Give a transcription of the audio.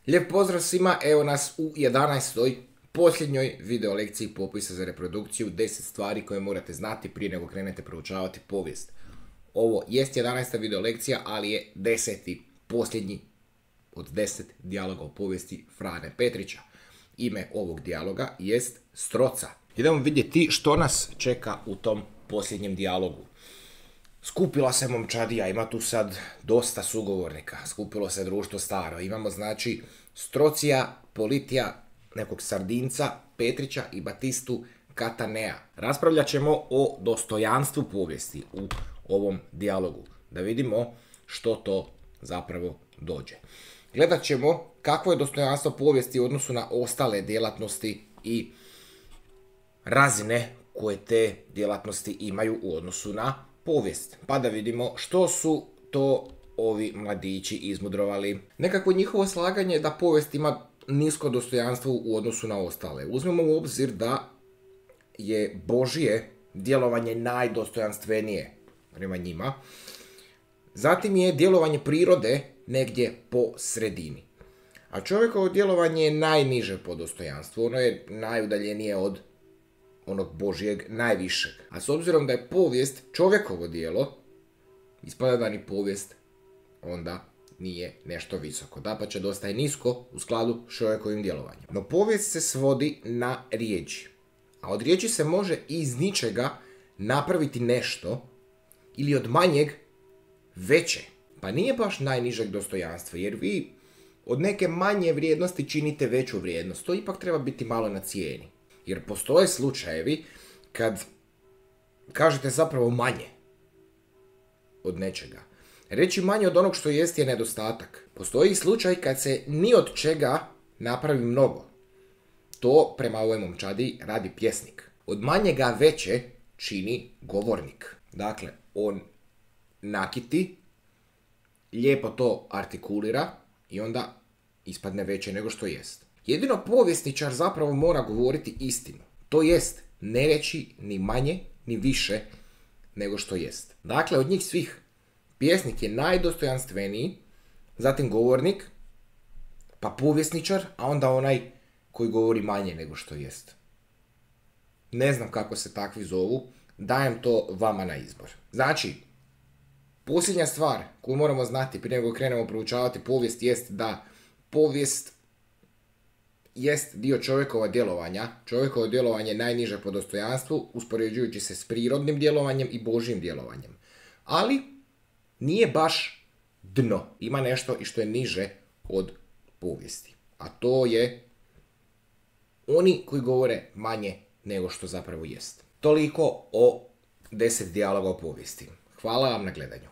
Lijep pozdrav svima, evo nas u 11. posljednjoj video lekciji popisa za reprodukciju 10 stvari koje morate znati prije nego krenete proučavati povijest. Ovo jest 11. video lekcija, ali je 10. posljednji od 10 dijaloga o povijesti Frane Petrića. Ime ovog dijaloga jest Stroca. Idemo vidjeti što nas čeka u tom posljednjem dijalogu. Skupila se momčadija, ima tu sad dosta sugovornika, skupilo se društvo staro. Imamo znači Strocija, Politija, nekog Sardinca, Petrića i Batistu Katanea. Raspravljat ćemo o dostojanstvu povijesti u ovom dijalogu, da vidimo što to zapravo dođe. Gledat ćemo kakvo je dostojanstvo povijesti u odnosu na ostale djelatnosti i razine koje te djelatnosti imaju u odnosu na povijest. Pa da vidimo što su to ovi mladići izmudrovali. Nekako njihovo slaganje da povijest ima nisko dostojanstvo u odnosu na ostale. Uzmemo u obzir da je Božje djelovanje najdostojanstvenije prema njima. Zatim je djelovanje prirode negdje po sredini. A čovjekovo djelovanje je najniže po dostojanstvu. Ono je najudaljenije od onog Božjeg najvišeg. A s obzirom da je povijest čovjekovo djelo, ispada da ni povijest onda nije nešto visoko. Dapače, dosta je nisko u skladu s čovjekovim djelovanjem. No povijest se svodi na riječi. A od riječi se može iz ničega napraviti nešto ili od manjeg veće. Pa nije baš najnižeg dostojanstva, jer vi od neke manje vrijednosti činite veću vrijednost. To ipak treba biti malo na cijeni. Jer postoje slučajevi kad kažete zapravo manje od nečega. Reći manje od onog što jest je nedostatak. Postoji slučaj kad se ni od čega napravi mnogo. To prema ovoj momčadi radi pjesnik. Od manjega veće čini govornik. Dakle, on nakiti, lijepo to artikulira i onda ispadne veće nego što jest. Jedino povjesničar zapravo mora govoriti istinu. To jest, ne reći ni manje, ni više nego što jest. Dakle, od njih svih pjesnik je najdostojanstveniji, zatim govornik, pa povjesničar, a onda onaj koji govori manje nego što jest. Ne znam kako se takvi zovu, dajem to vama na izbor. Znači, posljednja stvar koju moramo znati prije nego krenemo proučavati povijest jest da povijest jest dio čovjekova djelovanja. Čovjekovo djelovanje je najniže po dostojanstvu, uspoređujući se s prirodnim djelovanjem i Božjim djelovanjem. Ali nije baš dno. Ima nešto i što je niže od povijesti. A to je oni koji govore manje nego što zapravo jest. Toliko o 10 dijaloga o povijesti. Hvala vam na gledanju.